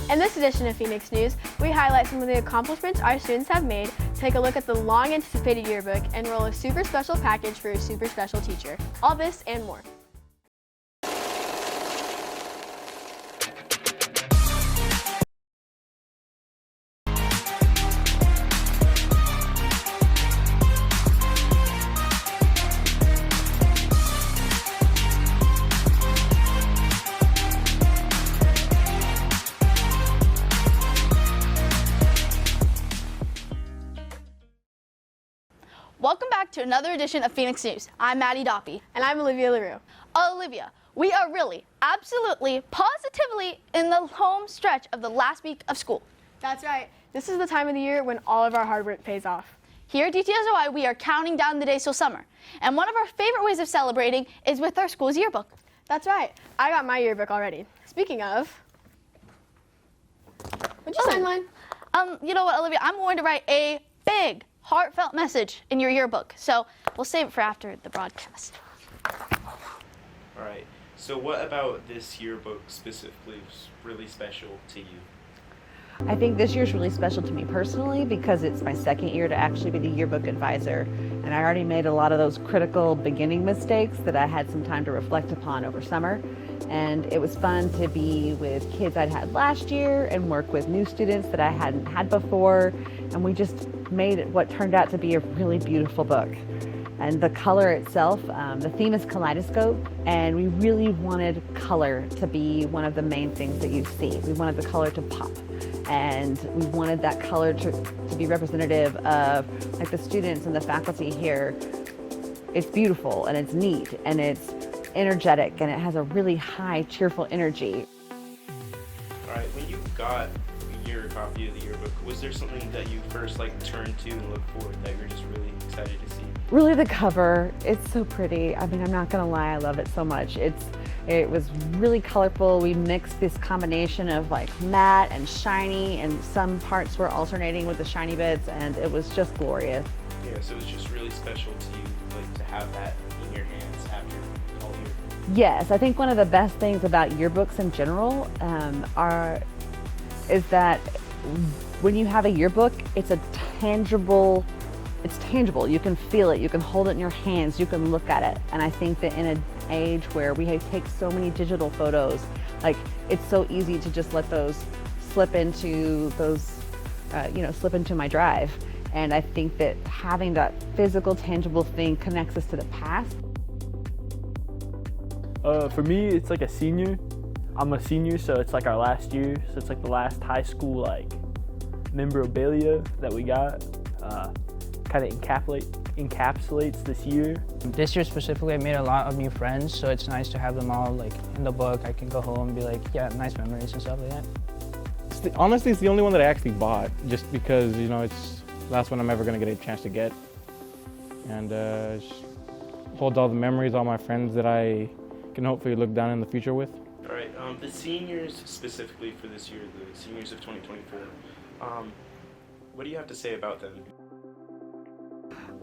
In this edition of Phoenix News, we highlight some of the accomplishments our students have made, take a look at the long-anticipated yearbook, and roll a super special package for a super special teacher. All this and more. Welcome back to another edition of Phoenix News. I'm Maddie Doppy. And I'm Olivia LaRue. Olivia, we are really, absolutely, positively in the home stretch of the last week of school. That's right. This is the time of the year when all of our hard work pays off. Here at DTSOI, we are counting down the days till summer. And one of our favorite ways of celebrating is with our school's yearbook. That's right. I got my yearbook already. Speaking of, would you sign mine? You know what, Olivia, I'm going to write a big, heartfelt message in your yearbook, so we'll save it for after the broadcast. All right, so what about this yearbook specifically is really special to you? I think this year's really special to me personally because it's my second year to actually be the yearbook advisor, and I already made a lot of those critical beginning mistakes that I had some time to reflect upon over summer. And it was fun to be with kids I'd had last year and work with new students that I hadn't had before, and we just made it what turned out to be a really beautiful book. And the color itself, the theme is kaleidoscope, and we really wanted color to be one of the main things that you see. We wanted the color to pop, and we wanted that color to be representative of like the students and the faculty here. It's beautiful and it's neat and it's energetic and it has a really high cheerful energy. All right, when you got your copy of the yearbook, was there something that you first turned to and looked forward that you're just really excited to see? Really the cover, it's so pretty. I mean, I'm not gonna lie, I love it so much. It was really colorful. We mixed this combination of matte and shiny, and some parts were alternating with the shiny bits, and it was just glorious. Yeah, so it was just really special to you to have that in your hands after all year. Yes, I think one of the best things about yearbooks in general is that when you have a yearbook, it's tangible. You can feel it, you can hold it in your hands, you can look at it. And I think that in an age where we take so many digital photos, it's so easy to just let those slip into my drive. And I think that having that physical, tangible thing connects us to the past. For me, it's like a senior. I'm a senior, so it's our last year. So it's the last high school memorabilia that we got. Kind of encapsulates this year. This year specifically, I made a lot of new friends, so it's nice to have them all in the book. I can go home and be yeah, nice memories and stuff like that. Honestly, it's the only one that I actually bought, just because it's the last one I'm ever going to get a chance to get. And it holds all the memories, all my friends that I can hopefully look down in the future with. All right, the seniors specifically for this year, the seniors of 2024, what do you have to say about them?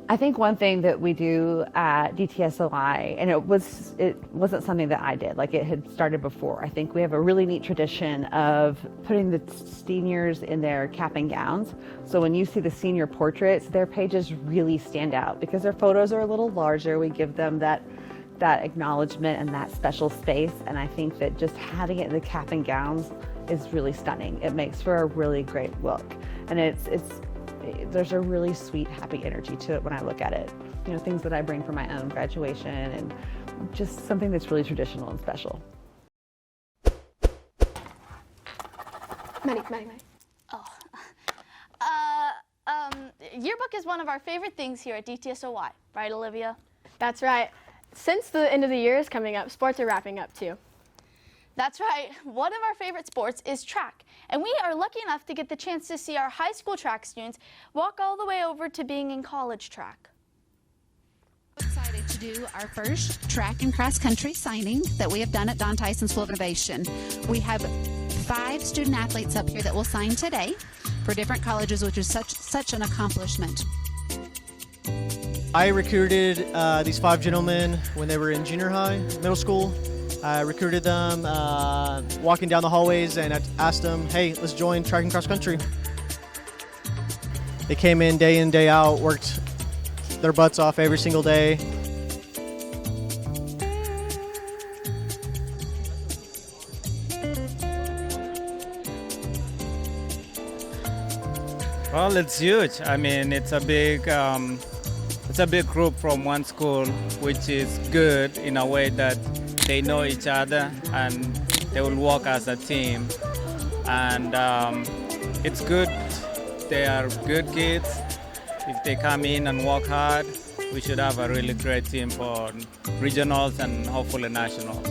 I think one thing that we do at DTSOI, and it wasn't something that I did, it had started before. I think we have a really neat tradition of putting the seniors in their cap and gowns. So when you see the senior portraits, their pages really stand out because their photos are a little larger. We give them that acknowledgement and that special space. And I think that just having it in the cap and gowns is really stunning. It makes for a really great look. And there's a really sweet, happy energy to it when I look at it. Things that I bring for my own graduation and just something that's really traditional and special. Maddie. Yearbook is one of our favorite things here at DTSOI, right, Olivia? That's right. Since the end of the year is coming up, sports are wrapping up too. That's right. One of our favorite sports is track, and we are lucky enough to get the chance to see our high school track students walk all the way over to being in college track. Excited to do our first track and cross country signing that we have done at Don Tyson School of Innovation. We have 5 student athletes up here that will sign today for different colleges, which is such an accomplishment. I recruited these 5 gentlemen when they were in junior high, middle school, I recruited them, walking down the hallways, and I asked them, hey, let's join track and cross country. They came in, day out, worked their butts off every single day. Well, it's huge. I mean, it's a big group from one school, which is good in a way that they know each other and they will work as a team. And it's good. They are good kids. If they come in and work hard, we should have a really great team for regionals and hopefully nationals.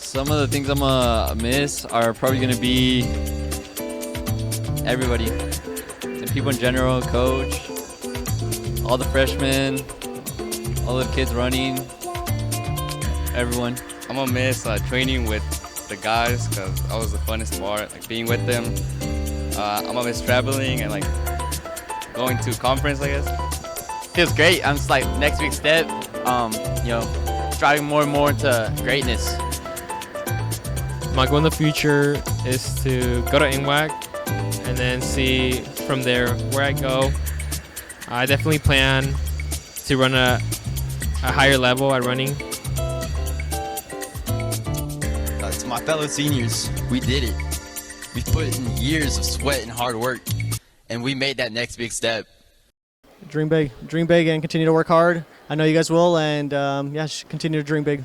Some of the things I'm gonna miss are probably gonna be everybody, the people in general, coach, all the freshmen, all the kids running, everyone. I'm gonna miss training with the guys because that was the funnest part, like being with them. I'm gonna miss traveling and like going to conference, I guess. Feels great. I'm just like next week's step, you know, striving more and more into greatness. My goal in the future is to go to NWAC and then see from there where I go. I definitely plan to run a higher level at running. To my fellow seniors, we did it. We put in years of sweat and hard work, and we made that next big step. Dream big, and continue to work hard. I know you guys will, and yeah, continue to dream big.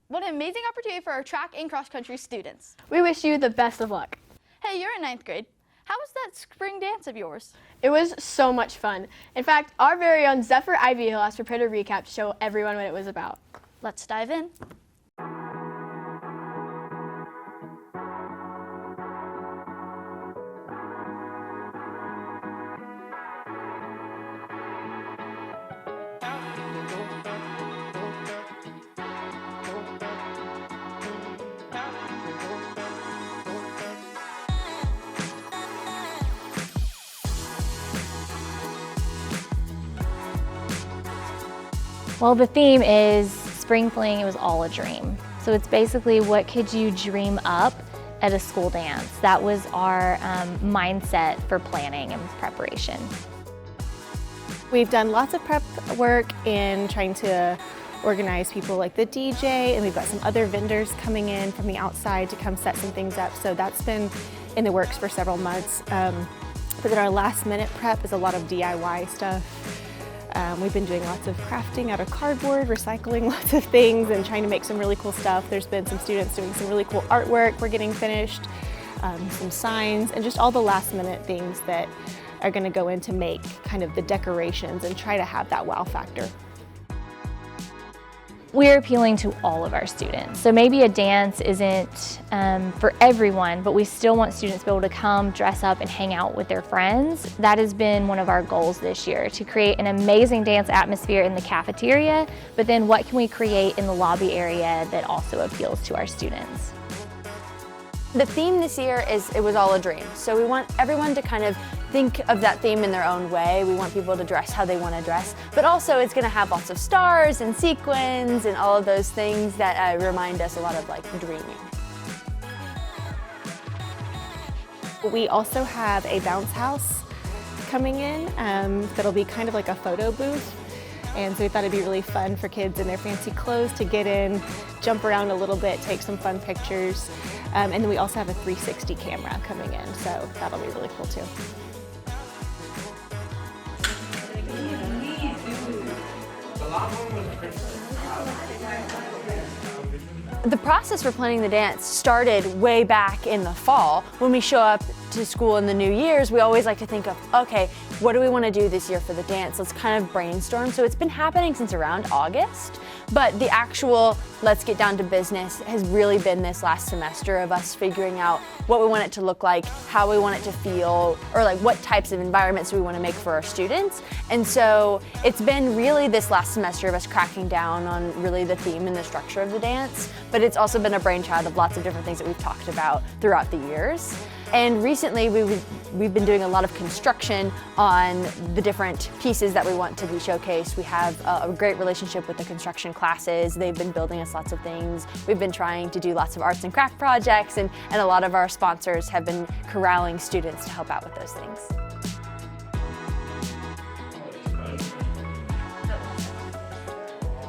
What an amazing opportunity for our track and cross country students. We wish you the best of luck. Hey, you're in 9th grade. How was that spring dance of yours? It was so much fun. In fact, our very own Zephyr Ivy Hill has prepared a recap to show everyone what it was about. Let's dive in. Well, the theme is Spring Fling, it was all a dream. So it's basically what could you dream up at a school dance. That was our mindset for planning and preparation. We've done lots of prep work in trying to organize people like the DJ, and we've got some other vendors coming in from the outside to come set some things up. So that's been in the works for several months. But then our last minute prep is a lot of DIY stuff. We've been doing lots of crafting out of cardboard, recycling lots of things, and trying to make some really cool stuff. There's been some students doing some really cool artwork we're getting finished, some signs, and just all the last minute things that are going to go in to make kind of the decorations and try to have that wow factor. We're appealing to all of our students. So maybe a dance isn't for everyone, but we still want students to be able to come, dress up, and hang out with their friends. That has been one of our goals this year, to create an amazing dance atmosphere in the cafeteria, but then what can we create in the lobby area that also appeals to our students? The theme this year is It Was All a Dream. So we want everyone to kind of think of that theme in their own way. We want people to dress how they want to dress, but also it's going to have lots of stars and sequins and all of those things that remind us a lot of like dreaming. We also have a bounce house coming in that'll be kind of like a photo booth. And so we thought it'd be really fun for kids in their fancy clothes to get in, jump around a little bit, take some fun pictures. And then we also have a 360 camera coming in, so that'll be really cool too. The process for planning the dance started way back in the fall when we show up to school in the new years, we always like to think of, okay, what do we want to do this year for the dance? Let's kind of brainstorm. So it's been happening since around August, but the actual let's get down to business has really been this last semester of us figuring out what we want it to look like, how we want it to feel, or like what types of environments we want to make for our students. And so it's been really this last semester of us cracking down on really the theme and the structure of the dance, but it's also been a brainchild of lots of different things that we've talked about throughout the years. And recently we've been doing a lot of construction on the different pieces that we want to be showcased. We have a great relationship with the construction classes. They've been building us lots of things. We've been trying to do lots of arts and craft projects, and a lot of our sponsors have been corralling students to help out with those things.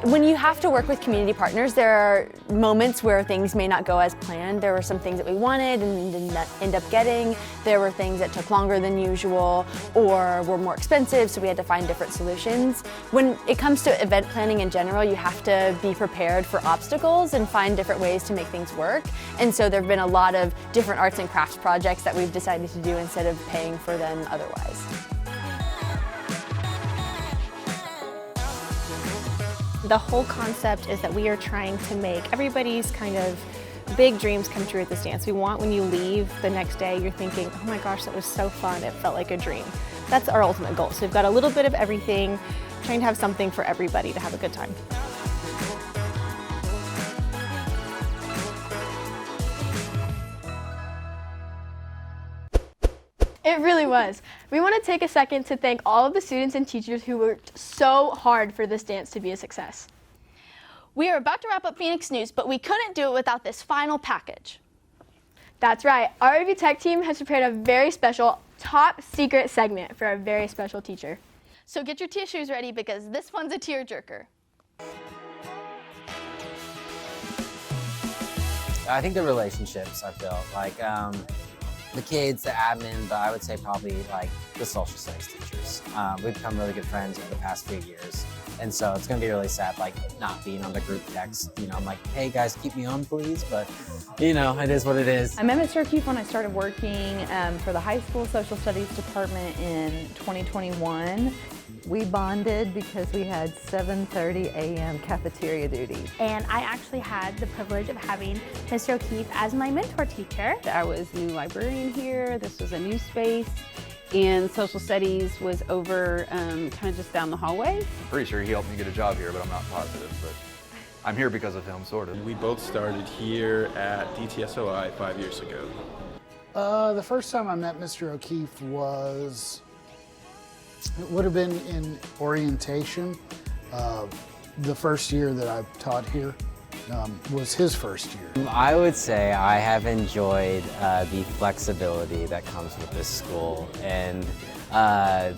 When you have to work with community partners, there are moments where things may not go as planned. There were some things that we wanted and didn't end up getting. There were things that took longer than usual or were more expensive, so we had to find different solutions. When it comes to event planning in general, you have to be prepared for obstacles and find different ways to make things work. And so there have been a lot of different arts and crafts projects that we've decided to do instead of paying for them otherwise. The whole concept is that we are trying to make everybody's kind of big dreams come true at this dance. We want when you leave the next day, you're thinking, oh my gosh, that was so fun. It felt like a dream. That's our ultimate goal. So we've got a little bit of everything, trying to have something for everybody to have a good time. It really was. We want to take a second to thank all of the students and teachers who worked so hard for this dance to be a success. We are about to wrap up Phoenix News, but we couldn't do it without this final package. That's right. Our AV Tech team has prepared a very special top secret segment for a very special teacher. So get your tissues ready because this one's a tearjerker. I think the relationships I've built, like the kids, the admin, but I would say probably like the social studies teachers. We've become really good friends over the past few years. And so it's gonna be really sad, like not being on the group text. You know, I'm like, hey guys, keep me on please, but you know, it is what it is. I met Mr. O'Keefe when I started working for the high school social studies department in 2021. We bonded because we had 7:30 a.m. cafeteria duty. And I actually had the privilege of having Mr. O'Keefe as my mentor teacher. I was the new librarian here. This was a new space. And social studies was over kind of just down the hallway. I'm pretty sure he helped me get a job here, but I'm not positive. But I'm here because of him, sort of. We both started here at DTSOI 5 years ago. The first time I met Mr. O'Keefe it would have been in orientation. The first year that I taught here was his first year. I would say I have enjoyed the flexibility that comes with this school and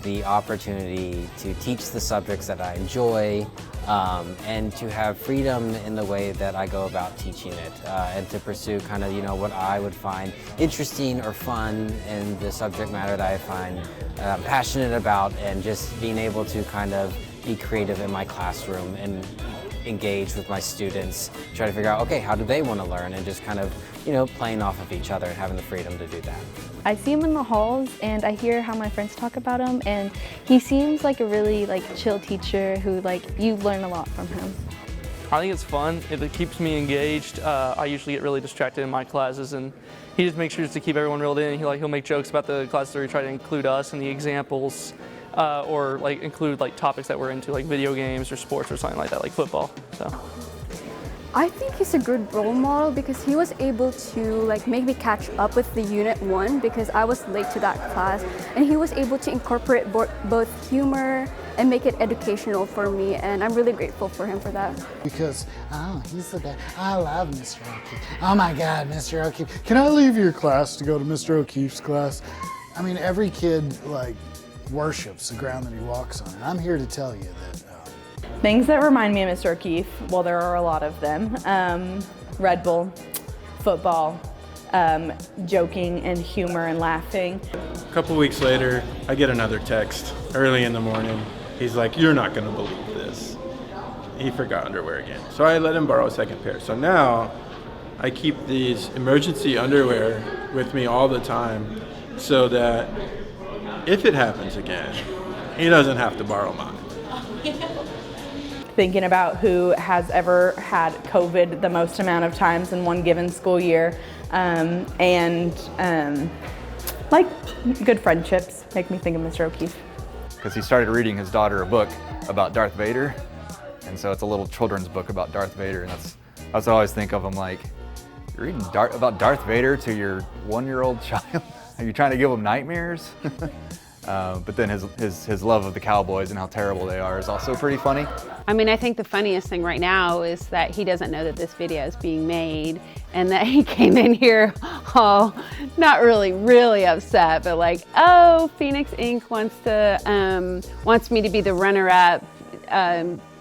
the opportunity to teach the subjects that I enjoy and to have freedom in the way that I go about teaching it and to pursue kind of, you know, what I would find interesting or fun in the subject matter that I find passionate about, and just being able to kind of be creative in my classroom and engage with my students, try to figure out, okay, how do they want to learn, and just kind of, you know, playing off of each other and having the freedom to do that. I see him in the halls and I hear how my friends talk about him, and he seems like a really chill teacher who you learn a lot from him. I think it's fun. It keeps me engaged. I usually get really distracted in my classes, and he just makes sure to keep everyone reeled in. He'll make jokes about the classes where he try to include us in the examples, or include topics that we're into, like video games or sports or something like that, like football. So. I think he's a good role model because he was able to make me catch up with the Unit 1 because I was late to that class, and he was able to incorporate both humor and make it educational for me, and I'm really grateful for him for that. Because, he's the guy. I love Mr. O'Keefe. Oh my God, Mr. O'Keefe. Can I leave your class to go to Mr. O'Keefe's class? I mean, every kid worships the ground that he walks on, and I'm here to tell you that Things that remind me of Mr. O'Keefe, well, there are a lot of them. Red Bull, football, joking and humor and laughing. A couple weeks later, I get another text early in the morning. He's like, "You're not gonna believe this. He forgot underwear again." So I let him borrow a second pair. So now I keep these emergency underwear with me all the time so that if it happens again, he doesn't have to borrow mine. Thinking about who has ever had COVID the most amount of times in one given school year, like good friendships make me think of Mr. O'Keefe. Because he started reading his daughter a book about Darth Vader, and so it's a little children's book about Darth Vader, and that's what I always think of. I'm like, you're reading about Darth Vader to your 1-year-old child? Are you trying to give him nightmares? But then his love of the Cowboys and how terrible they are is also pretty funny. I mean, I think the funniest thing right now is that he doesn't know that this video is being made and that he came in here all not really upset, but like, oh, Phoenix Inc. wants me to be the runner-up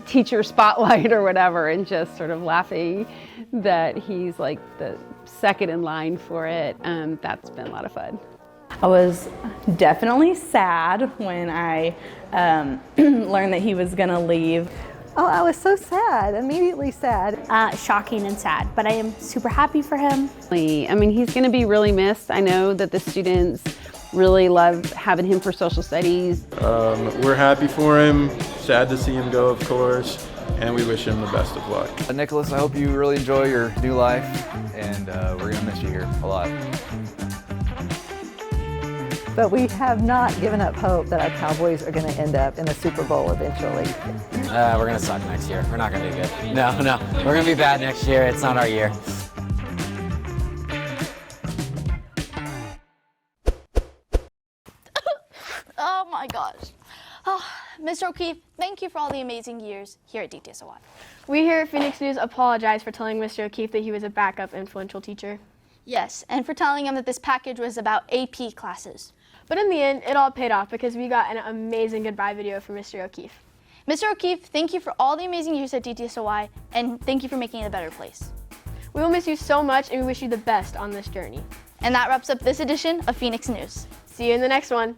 teacher spotlight or whatever, and just sort of laughing that he's like the second in line for it. That's been a lot of fun. I was definitely sad when I learned that he was gonna leave. Oh, I was so sad, immediately sad. Shocking and sad, but I am super happy for him. I mean, he's gonna be really missed. I know that the students really love having him for social studies. We're happy for him, sad to see him go, of course, and we wish him the best of luck. Nicholas, I hope you really enjoy your new life, and we're gonna miss you here a lot. But we have not given up hope that our Cowboys are going to end up in the Super Bowl eventually. We're going to suck next year. We're not going to do good. No. We're going to be bad next year. It's not our year. Oh my gosh. Oh, Mr. O'Keefe, thank you for all the amazing years here at DTSOI. We here at Phoenix News apologize for telling Mr. O'Keefe that he was a backup influential teacher. Yes, and for telling him that this package was about AP classes. But in the end, it all paid off because we got an amazing goodbye video from Mr. O'Keefe. Mr. O'Keefe, thank you for all the amazing years at DTSOI, and thank you for making it a better place. We will miss you so much, and we wish you the best on this journey. And that wraps up this edition of Phoenix News. See you in the next one.